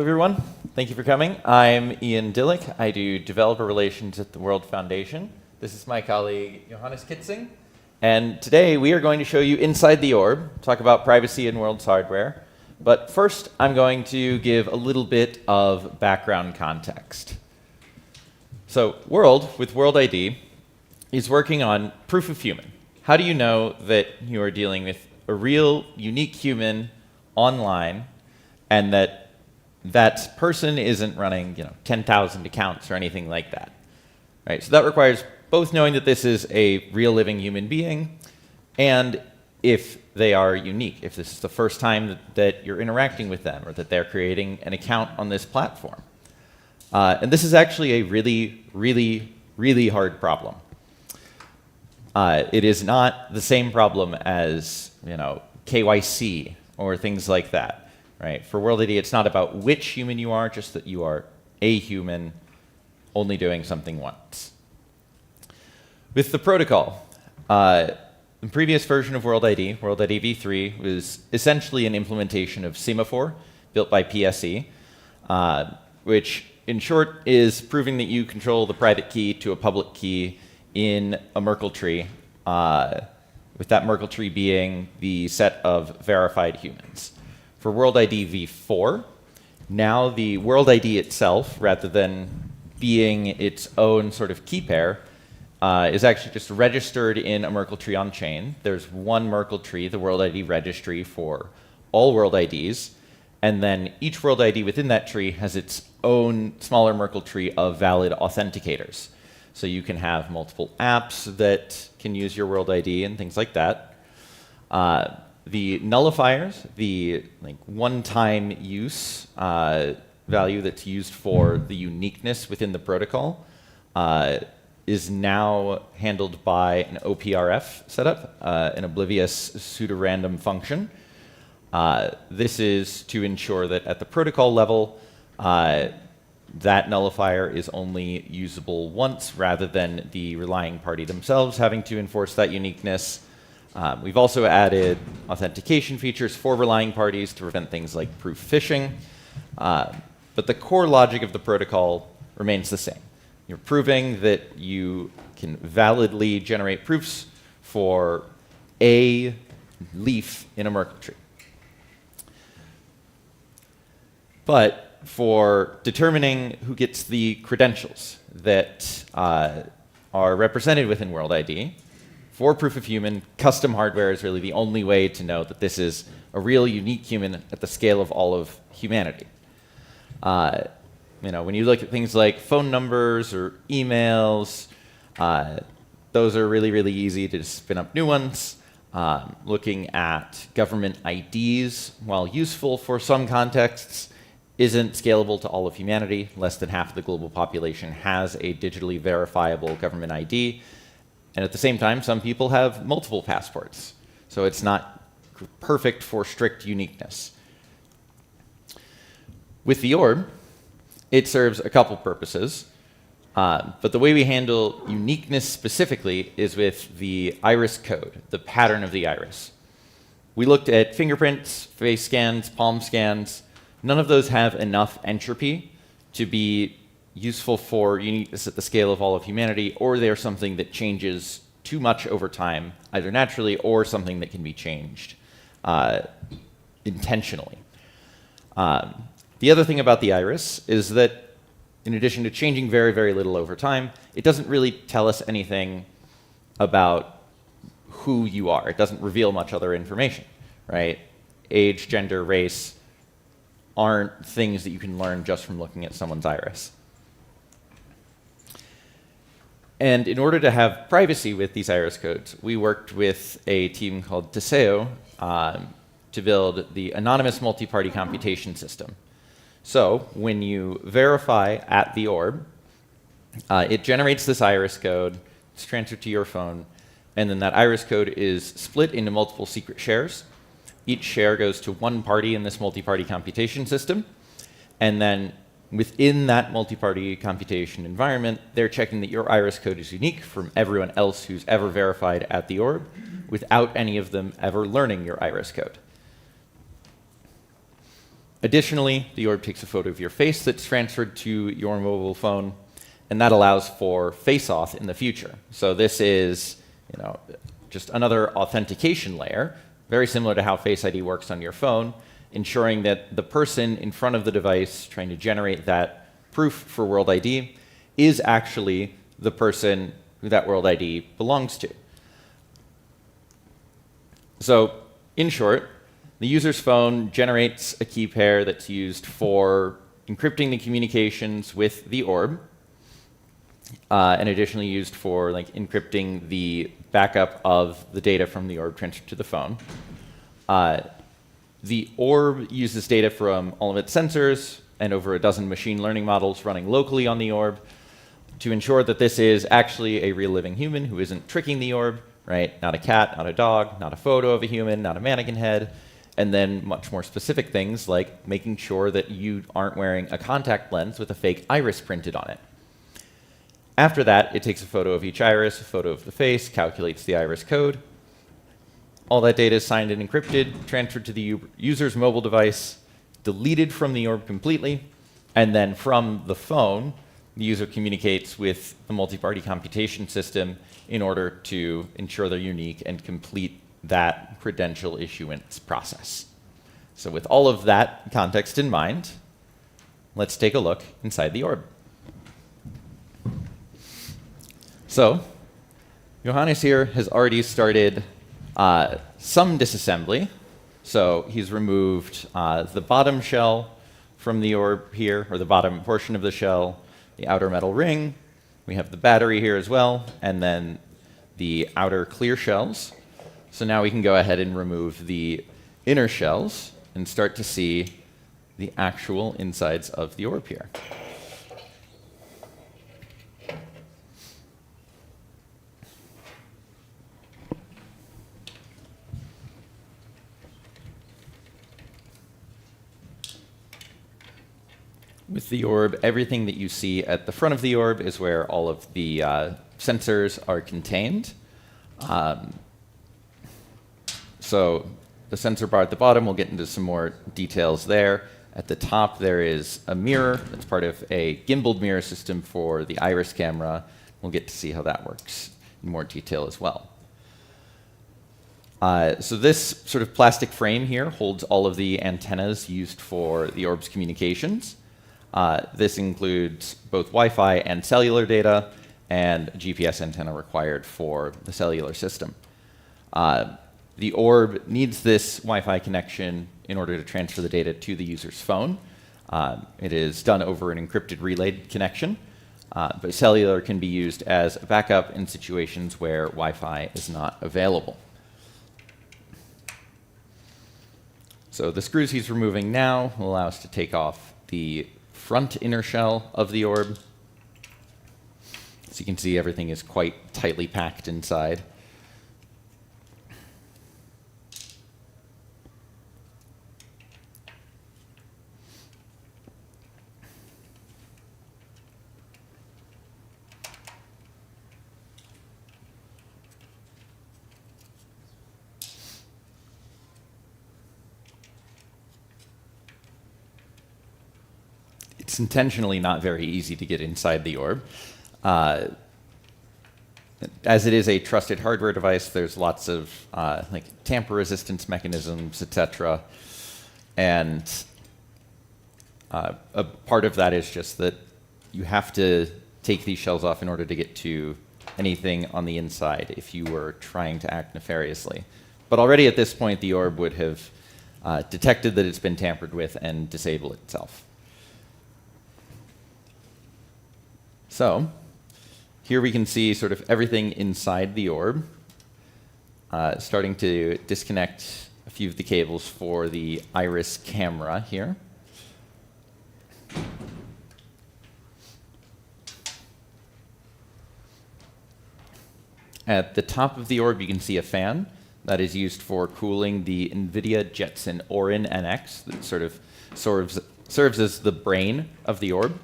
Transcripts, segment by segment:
Hello, everyone. Thank you for coming. I'm Ian Dillick. I do developer relations at the World Foundation. This is my colleague, Johannes Kitzing. And today we are going to show you inside the Orb, talk about privacy in World's hardware. But first, I'm going to give a little bit of background context. So World, with World ID, is working on proof of human. How do you know that you are dealing with a real, unique human online, and that person isn't running 10,000 accounts or anything like that? Right? So that requires both knowing that this is a real living human being, and if they are unique, if this is the first time that you're interacting with them or that they're creating an account on this platform. And this is actually a really, really, really hard problem. It is not the same problem as KYC or things like that. Right? For World ID, it's not about which human you are, just that you are a human only doing something once. With the protocol, the previous version of World ID v3, was essentially an implementation of Semaphore built by PSE, which in short is proving that you control the private key to a public key in a Merkle tree, with that Merkle tree being the set of verified humans. For World ID v4, now the World ID itself, rather than being its own sort of key pair, is actually just registered in a Merkle tree on chain. There's one Merkle tree, the World ID registry for all World IDs, and then each World ID within that tree has its own smaller Merkle tree of valid authenticators. So you can have multiple apps that can use your World ID and things like that. The nullifiers, the one-time use value that's used for the uniqueness within the protocol, is now handled by an OPRF setup, an oblivious pseudorandom function. This is to ensure that at the protocol level, that nullifier is only usable once rather than the relying party themselves having to enforce that uniqueness. We've also added authentication features for relying parties to prevent things like proof phishing. But the core logic of the protocol remains the same. You're proving that you can validly generate proofs for a leaf in a Merkle tree. But for determining who gets the credentials that are represented within World ID, for proof of human, custom hardware is really the only way to know that this is a real unique human at the scale of all of humanity. When you look at things like phone numbers or emails, those are really, really easy to just spin up new ones. Looking at government IDs, while useful for some contexts, isn't scalable to all of humanity. Less than half of the global population has a digitally verifiable government ID. And at the same time, some people have multiple passports. So it's not perfect for strict uniqueness. With the Orb, it serves a couple purposes. But the way we handle uniqueness specifically is with the iris code, the pattern of the iris. We looked at fingerprints, face scans, palm scans. None of those have enough entropy to be useful for uniqueness at the scale of all of humanity, or they're something that changes too much over time, either naturally or something that can be changed intentionally. The other thing about the iris is that in addition to changing very, very little over time, it doesn't really tell us anything about who you are. It doesn't reveal much other information, right? Age, gender, race aren't things that you can learn just from looking at someone's iris. And in order to have privacy with these iris codes, we worked with a team called Teseo to build the anonymous multi-party computation system. So when you verify at the Orb, it generates this iris code, it's transferred to your phone, and then that iris code is split into multiple secret shares. Each share goes to one party in this multi-party computation system, and then within that multi-party computation environment, they're checking that your iris code is unique from everyone else who's ever verified at the Orb without any of them ever learning your iris code. Additionally, the orb takes a photo of your face that's transferred to your mobile phone, and that allows for face-auth in the future. So this is, just another authentication layer, very similar to how Face ID works on your phone, ensuring that the person in front of the device trying to generate that proof for World ID is actually the person who that World ID belongs to. So, in short, the user's phone generates a key pair that's used for encrypting the communications with the orb, and additionally used for encrypting the backup of the data from the orb transferred to the phone. The orb uses data from all of its sensors and over a dozen machine learning models running locally on the orb to ensure that this is actually a real living human who isn't tricking the orb, right? Not a cat, not a dog, not a photo of a human, not a mannequin head, and then much more specific things like making sure that you aren't wearing a contact lens with a fake iris printed on it. After that, it takes a photo of each iris, a photo of the face, calculates the iris code. All that data is signed and encrypted, transferred to the user's mobile device, deleted from the orb completely, and then from the phone, the user communicates with the multi-party computation system in order to ensure they're unique and complete that credential issuance process. So with all of that context in mind, let's take a look inside the orb. So Johannes here has already started some disassembly. So he's removed the bottom shell from the orb here, or the bottom portion of the shell, the outer metal ring. We have the battery here as well, and then the outer clear shells. So now we can go ahead and remove the inner shells and start to see the actual insides of the orb here. With the orb, everything that you see at the front of the orb is where all of the sensors are contained. So the sensor bar at the bottom, we'll get into some more details there. At the top, there is a mirror that's part of a gimbaled mirror system for the iris camera. We'll get to see how that works in more detail as well. So this sort of plastic frame here holds all of the antennas used for the orb's communications. This includes both Wi-Fi and cellular data, and a GPS antenna required for the cellular system. The orb needs this Wi-Fi connection in order to transfer the data to the user's phone. It is done over an encrypted relayed connection, but cellular can be used as a backup in situations where Wi-Fi is not available. So the screws he's removing now will allow us to take off the front inner shell of the orb. So you can see everything is quite tightly packed inside. It's intentionally not very easy to get inside the orb. As it is a trusted hardware device, there's lots of tamper resistance mechanisms, etc. And a part of that is just that you have to take these shells off in order to get to anything on the inside if you were trying to act nefariously. But already at this point, the orb would have detected that it's been tampered with and disabled itself. So here we can see sort of everything inside the orb, starting to disconnect a few of the cables for the iris camera here. At the top of the orb, you can see a fan that is used for cooling the NVIDIA Jetson Orin NX that sort of serves as the brain of the orb.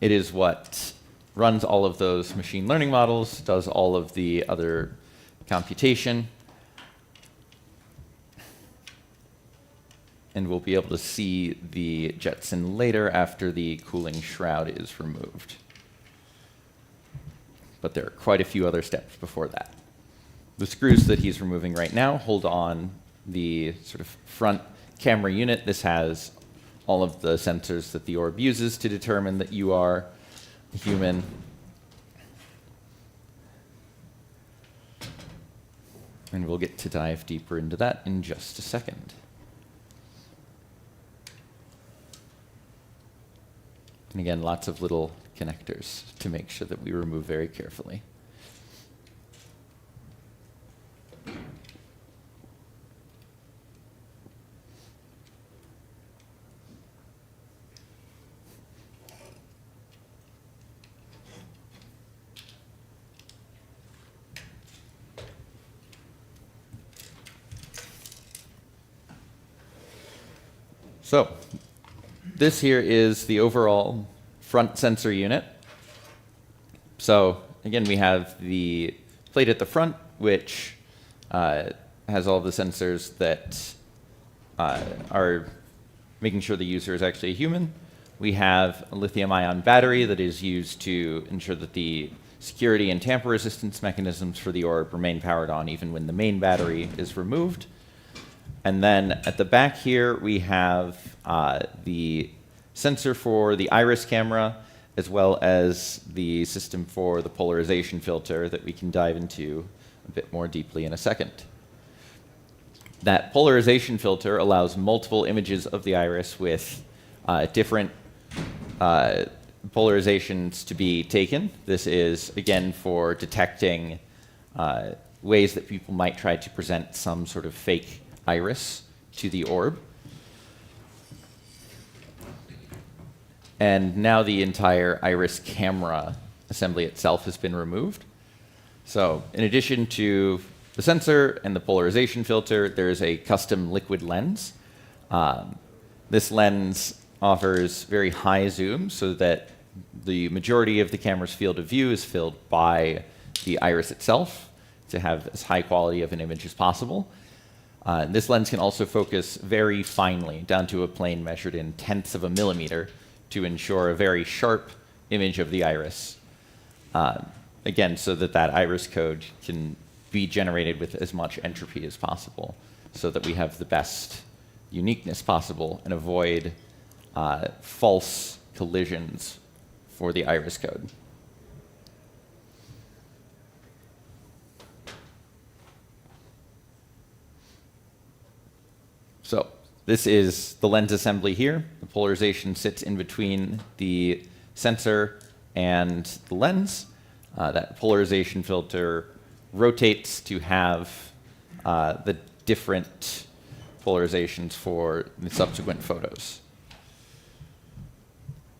It is what runs all of those machine learning models, does all of the other computation. and we'll be able to see the jettison later after the cooling shroud is removed. But there are quite a few other steps before that. The screws that he's removing right now hold on the sort of front camera unit. This has all of the sensors that the orb uses to determine that you are human. And we'll get to dive deeper into that in just a second. And again, lots of little connectors to make sure that we remove very carefully. So this here is the overall front sensor unit. So again, we have the plate at the front, which has all the sensors that are making sure the user is actually a human. We have a lithium-ion battery that is used to ensure that the security and tamper resistance mechanisms for the orb remain powered on even when the main battery is removed. And then at the back here, we have the sensor for the iris camera, as well as the system for the polarization filter that we can dive into a bit more deeply in a second. That polarization filter allows multiple images of the iris with different polarizations to be taken. This is, again, for detecting ways that people might try to present some sort of fake iris to the orb. And now the entire iris camera assembly itself has been removed. So in addition to the sensor and the polarization filter, there's a custom liquid lens. This lens offers very high zoom so that the majority of the camera's field of view is filled by the iris itself to have as high quality of an image as possible. This lens can also focus very finely, down to a plane measured in tenths of a millimeter, to ensure a very sharp image of the iris. Again, so that that iris code can be generated with as much entropy as possible, so that we have the best uniqueness possible and avoid false collisions for the iris code. So this is the lens assembly here. The polarization sits in between the sensor and the lens. That polarization filter rotates to have the different polarizations for the subsequent photos.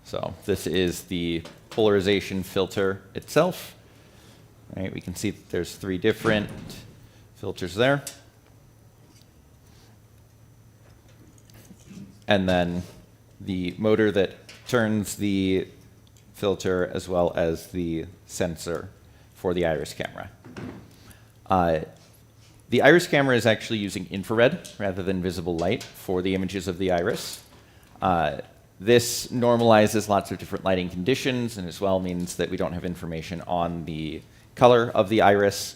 So this is the polarization filter itself. Right, we can see that there's 3 different filters there. And then the motor that turns the filter, as well as the sensor for the iris camera. The iris camera is actually using infrared rather than visible light for the images of the iris. This normalizes lots of different lighting conditions, and as well means that we don't have information on the color of the iris.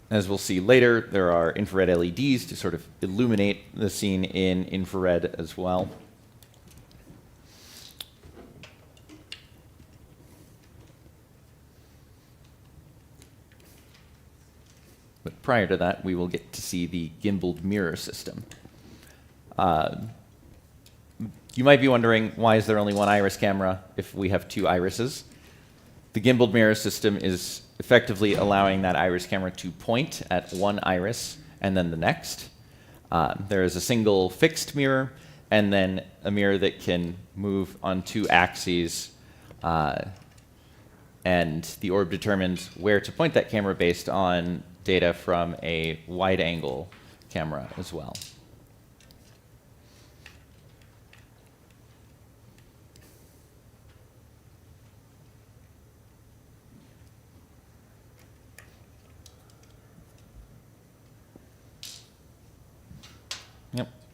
As we'll see later, there are infrared LEDs to sort of illuminate the scene in infrared as well. But prior to that, we will get to see the gimbaled mirror system. You might be wondering, why is there only one iris camera if we have 2 irises? The gimbaled mirror system is effectively allowing that iris camera to point at one iris and then the next. There is a single fixed mirror and then a mirror that can move on 2 axes, and the orb determines where to point that camera based on data from a wide angle camera as well.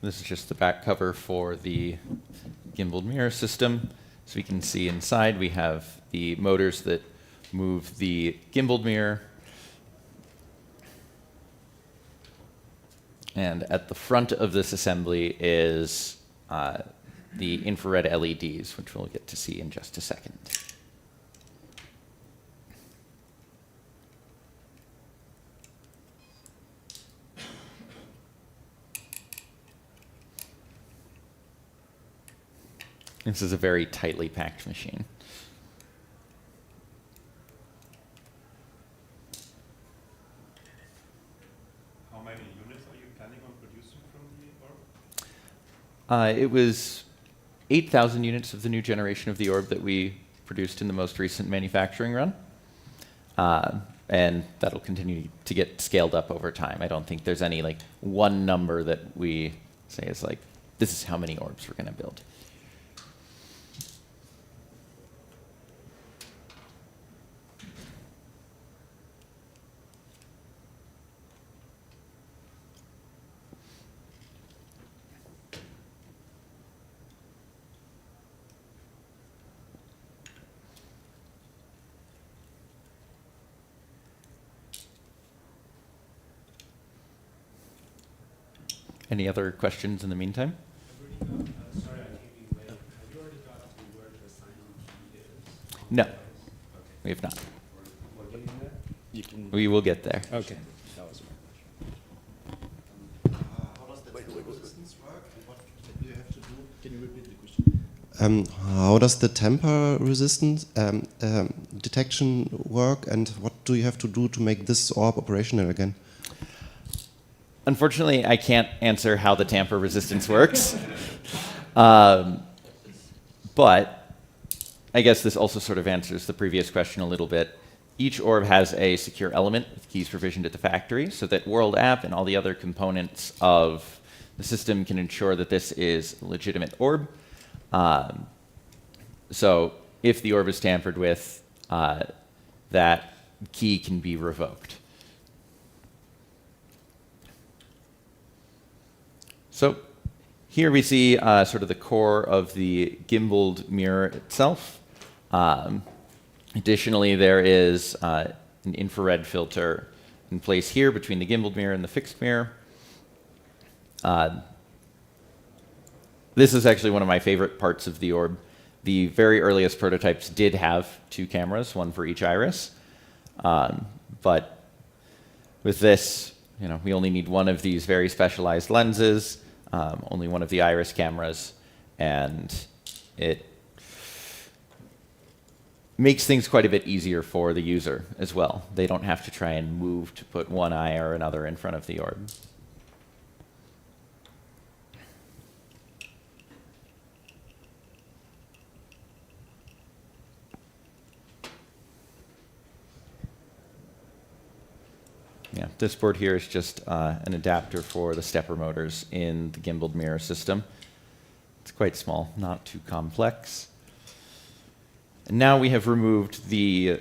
This is just the back cover for the gimbaled mirror system. So we can see inside we have the motors that move the gimbaled mirror. And at the front of this assembly is the infrared LEDs, which we'll get to see in just a second. This is a very tightly packed machine. How many units are you planning on producing from the Orb? It was 8,000 units of the new generation of the Orb that we produced in the most recent manufacturing run. And that'll continue to get scaled up over time. I don't think there's any like one number that we say is like, this is how many Orbs we're going to build. Any other questions in the meantime? Sorry, I came in late. Have you already got to where the sign-on key is? No, Okay. we have not. We're getting there? You can. We will get there. Okay. That was my question. How does the temper resistance work? What do you have to do? Can you repeat the question? How does the temper resistance detection work, and what do you have to do to make this orb operational again? Unfortunately, I can't answer how the tamper resistance works. But I guess this also sort of answers the previous question a little bit. Each orb has a secure element with keys provisioned at the factory so that World App and all the other components of the system can ensure that this is a legitimate orb. So if the orb is tampered with, that key can be revoked. So here we see sort of the core of the gimbaled mirror itself. Additionally, there is an infrared filter in place here between the gimbaled mirror and the fixed mirror. This is actually one of my favorite parts of the Orb. The very earliest prototypes did have 2 cameras, one for each iris. But with this, we only need one of these very specialized lenses, only one of the iris cameras, and it makes things quite a bit easier for the user as well. They don't have to try and move to put one eye or another in front of the orb. Yeah, this board here is just an adapter for the stepper motors in the gimbaled mirror system. It's quite small, not too complex. And now we have removed the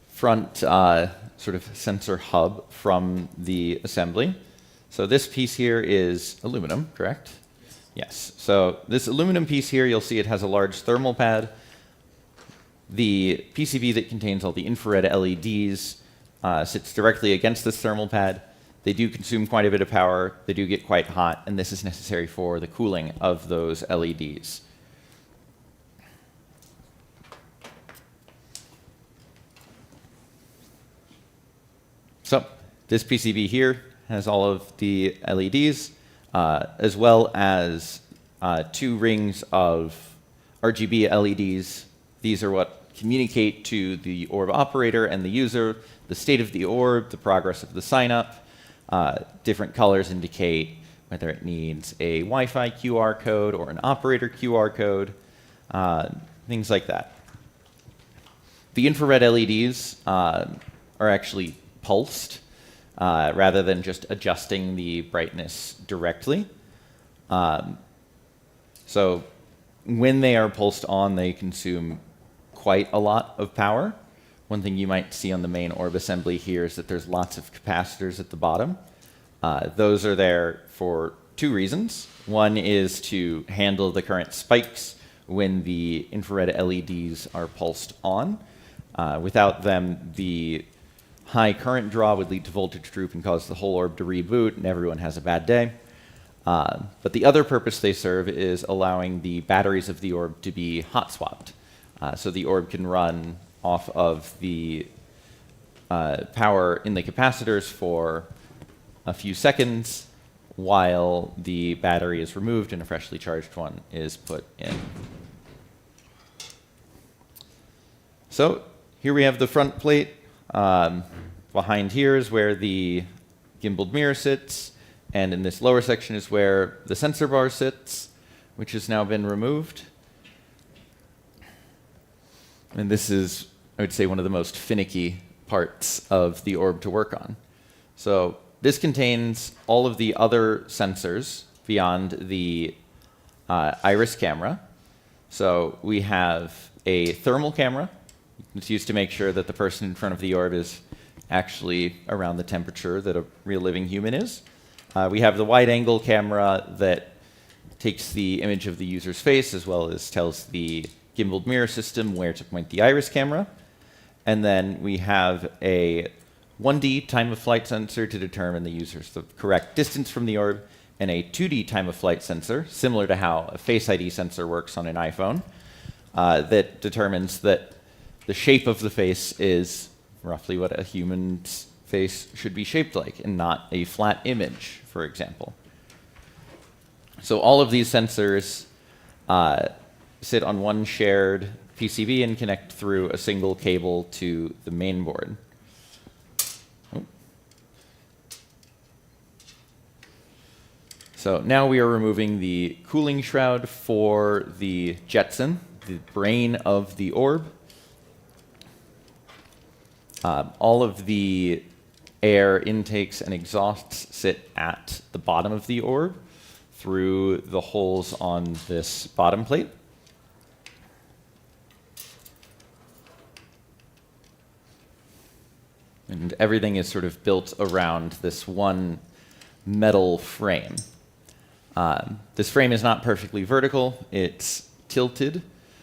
front sort of sensor hub from the assembly. So this piece here is aluminum, correct? Yes. So this aluminum piece here, you'll see it has a large thermal pad. The PCB that contains all the infrared LEDs sits directly against this thermal pad. They do consume quite a bit of power. They do get quite hot, and this is necessary for the cooling of those LEDs. So this PCB here has all of the LEDs, as well as 2 rings of RGB LEDs. These are what communicate to the orb operator and the user the state of the orb, the progress of the sign-up. Different colors indicate whether it needs a Wi-Fi QR code or an operator QR code, things like that. The infrared LEDs are actually pulsed rather than just adjusting the brightness directly. So when they are pulsed on, they consume quite a lot of power. One thing you might see on the main orb assembly here is that there's lots of capacitors at the bottom. Those are there for two reasons. One is to handle the current spikes when the infrared LEDs are pulsed on. Without them, the high current draw would lead to voltage droop and cause the whole orb to reboot, and everyone has a bad day. But the other purpose they serve is allowing the batteries of the orb to be hot swapped. So the orb can run off of the power in the capacitors for a few seconds while the battery is removed and a freshly charged one is put in. So here we have the front plate. Behind here is where the gimbaled mirror sits, and in this lower section is where the sensor bar sits, which has now been removed. And this is, I would say, one of the most finicky parts of the orb to work on. So this contains all of the other sensors beyond the iris camera. So we have a thermal camera. It's used to make sure that the person in front of the orb is actually around the temperature that a real living human is. We have the wide-angle camera that takes the image of the user's face as well as tells the gimbaled mirror system where to point the iris camera. And then we have a 1D time-of-flight sensor to determine the user's the correct distance from the orb, and a 2D time-of-flight sensor, similar to how a Face ID sensor works on an iPhone, that determines that the shape of the face is roughly what a human's face should be shaped like, and not a flat image, for example. So all of these sensors sit on one shared PCB and connect through a single cable to the main board. So now we are removing the cooling shroud for the Jetson, the brain of the orb. All of the air intakes and exhausts sit at the bottom of the orb through the holes on this bottom plate. And everything is sort of built around this one metal frame. This frame is not perfectly vertical. It's tilted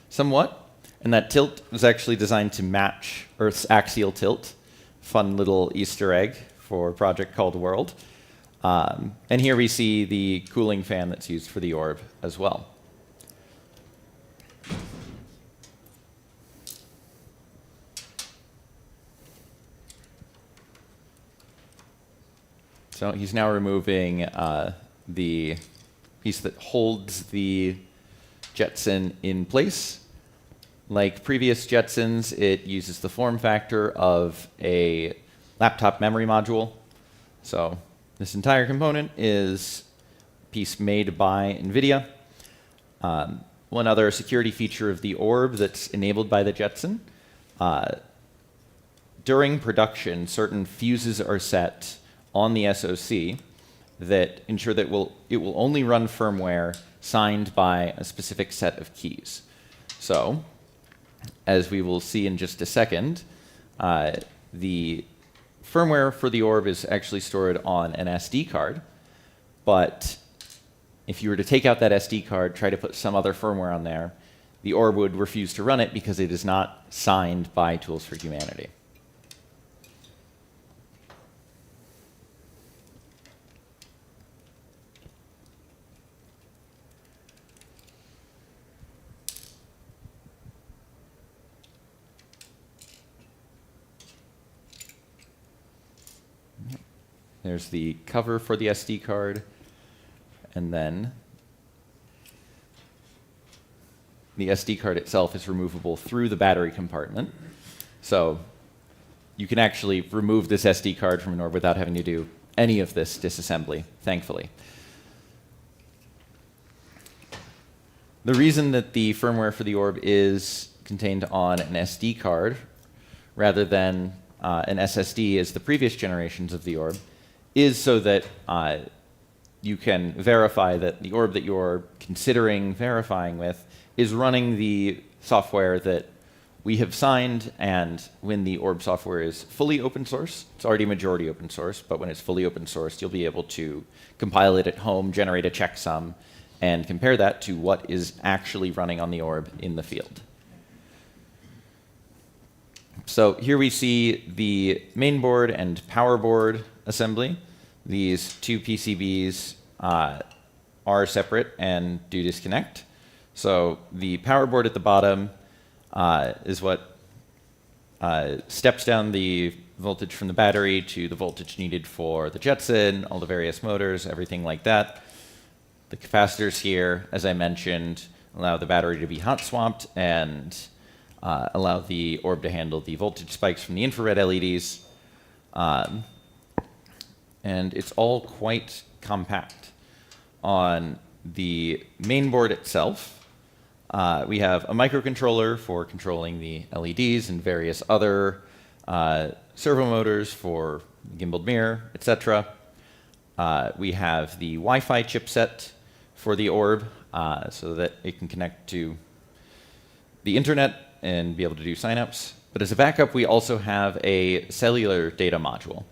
somewhat. And that tilt was actually designed to match Earth's axial tilt. Fun little Easter egg for a project called World. And here we see the cooling fan that's used for the orb as well. So he's now removing the piece that holds the Jetson in place. Like previous Jetsons, it uses the form factor of a laptop memory module. So this entire component is a piece made by NVIDIA. One other security feature of the orb that's enabled by the Jetson, during production, certain fuses are set on the SoC that ensure that it will only run firmware signed by a specific set of keys. So, as we will see in just a second, the firmware for the orb is actually stored on an SD card, but if you were to take out that SD card, try to put some other firmware on there, the orb would refuse to run it because it is not signed by Tools for Humanity. There's the cover for the SD card, and then the SD card itself is removable through the battery compartment. So you can actually remove this SD card from an orb without having to do any of this disassembly, thankfully. The reason that the firmware for the orb is contained on an SD card rather than an SSD as the previous generations of the orb is so that you can verify that the orb that you're considering verifying with is running the software that we have signed, and when the Orb software is fully open source, it's already majority open source, but when it's fully open source, you'll be able to compile it at home, generate a checksum, and compare that to what is actually running on the Orb in the field. So here we see the main board and power board assembly. These two PCBs are separate and do disconnect. So the power board at the bottom is what steps down the voltage from the battery to the voltage needed for the Jetson, all the various motors, everything like that. The capacitors here, as I mentioned, allow the battery to be hot swapped and allow the Orb to handle the voltage spikes from the infrared LEDs. And it's all quite compact. On the main board itself, we have a microcontroller for controlling the LEDs and various other servo motors for gimbaled mirror, etc. We have the Wi-Fi chipset for the Orb so that it can connect to the internet and be able to do signups. But as a backup, we also have a cellular data module.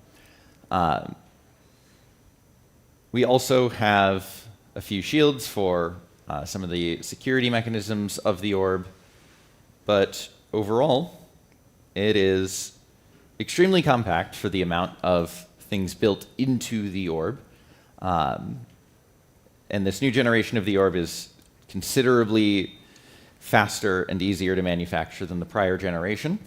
We also have a few shields for some of the security mechanisms of the Orb. But overall, it is extremely compact for the amount of things built into the Orb. And this new generation of the Orb is considerably faster and easier to manufacture than the prior generation.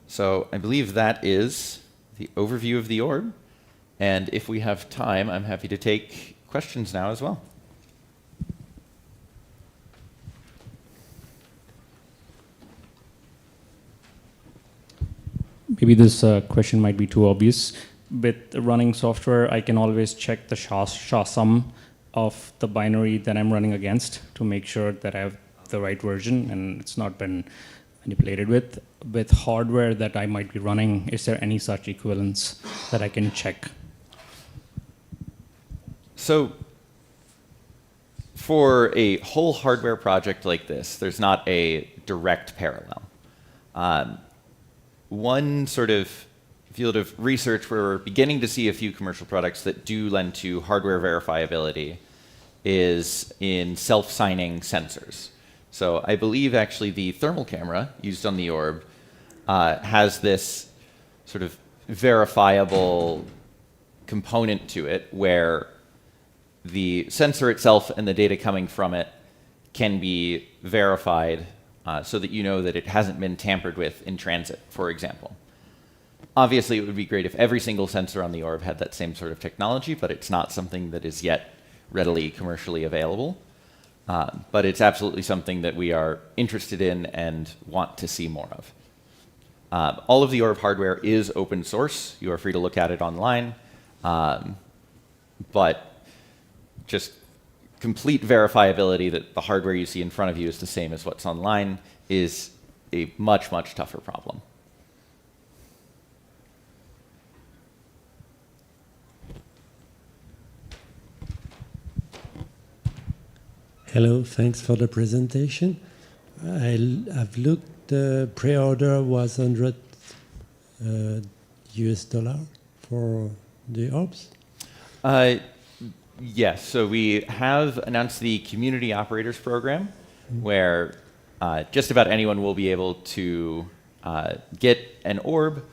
So I believe that is the overview of the Orb. And if we have time, I'm happy to take questions now as well. Maybe this question might be too obvious. With running software, I can always check the SHA sum of the binary that I'm running against to make sure that I have the right version and it's not been manipulated with. With hardware that I might be running, is there any such equivalence that I can check? So for a whole hardware project like this, there's not a direct parallel. One sort of field of research where we're beginning to see a few commercial products that do lend to hardware verifiability is in self-signing sensors. So I believe actually the thermal camera used on the Orb has this sort of verifiable component to it where the sensor itself and the data coming from it can be verified so that you know that it hasn't been tampered with in transit, for example. Obviously, it would be great if every single sensor on the Orb had that same sort of technology, but it's not something that is yet readily commercially available. But it's absolutely something that we are interested in and want to see more of. All of the Orb hardware is open source. You are free to look at it online. But just complete verifiability that the hardware you see in front of you is the same as what's online is a much, much tougher problem. Hello, thanks for the presentation. I've looked, the pre-order was $100 US for the Orbs. Yes, so we have announced the Community Operators Program, where just about anyone will be able to get an Orb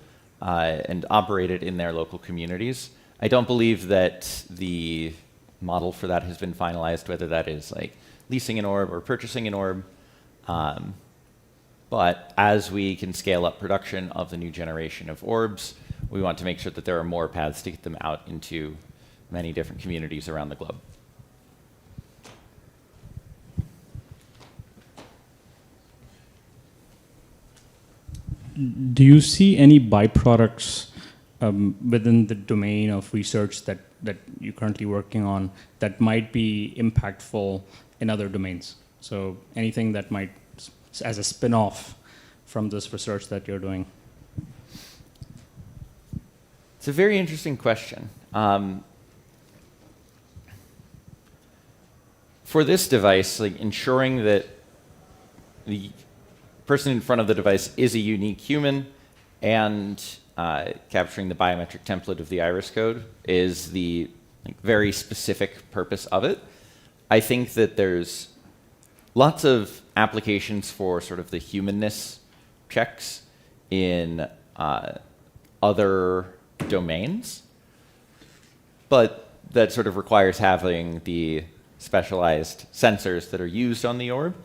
and operate it in their local communities. I don't believe that the model for that has been finalized, whether that is like leasing an Orb or purchasing an Orb. But as we can scale up production of the new generation of Orbs, we want to make sure that there are more paths to get them out into many different communities around the globe. Do you see any byproducts within the domain of research that you're currently working on that might be impactful in other domains? So anything that might, as a spin-off from this research that you're doing? It's a very interesting question. For this device, like ensuring that the person in front of the device is a unique human, and capturing the biometric template of the iris code is the very specific purpose of it. I think that there's lots of applications for sort of the humanness checks in other domains, but that sort of requires having the specialized sensors that are used on the orb,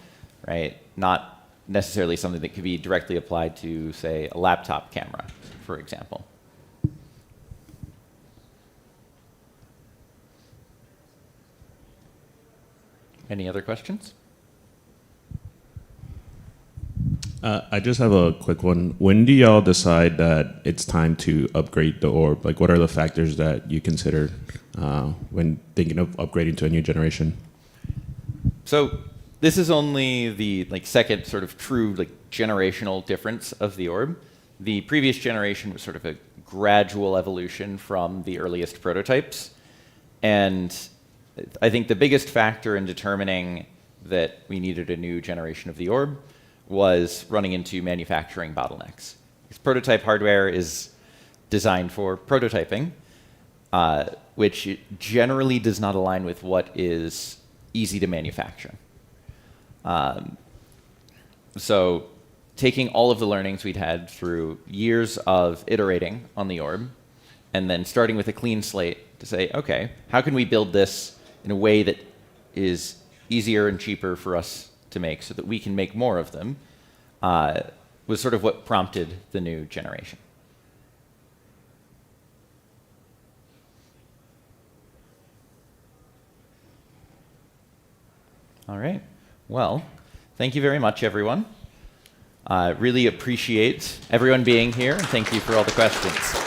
right? Not necessarily something that could be directly applied to, say, a laptop camera, for example. Any other questions? I just have a quick one. When do y'all decide that it's time to upgrade the orb? Like, what are the factors that you consider when thinking of upgrading to a new generation? So this is only the second sort of true generational difference of the orb. The previous generation was sort of a gradual evolution from the earliest prototypes. And I think the biggest factor in determining that we needed a new generation of the orb was running into manufacturing bottlenecks. Because prototype hardware is designed for prototyping, which generally does not align with what is easy to manufacture. So taking all of the learnings we'd had through years of iterating on the orb, and then starting with a clean slate to say, okay, how can we build this in a way that is easier and cheaper for us to make so that we can make more of them, was sort of what prompted the new generation. All right. Well, thank you very much, everyone. Really appreciate everyone being here. Thank you for all the questions.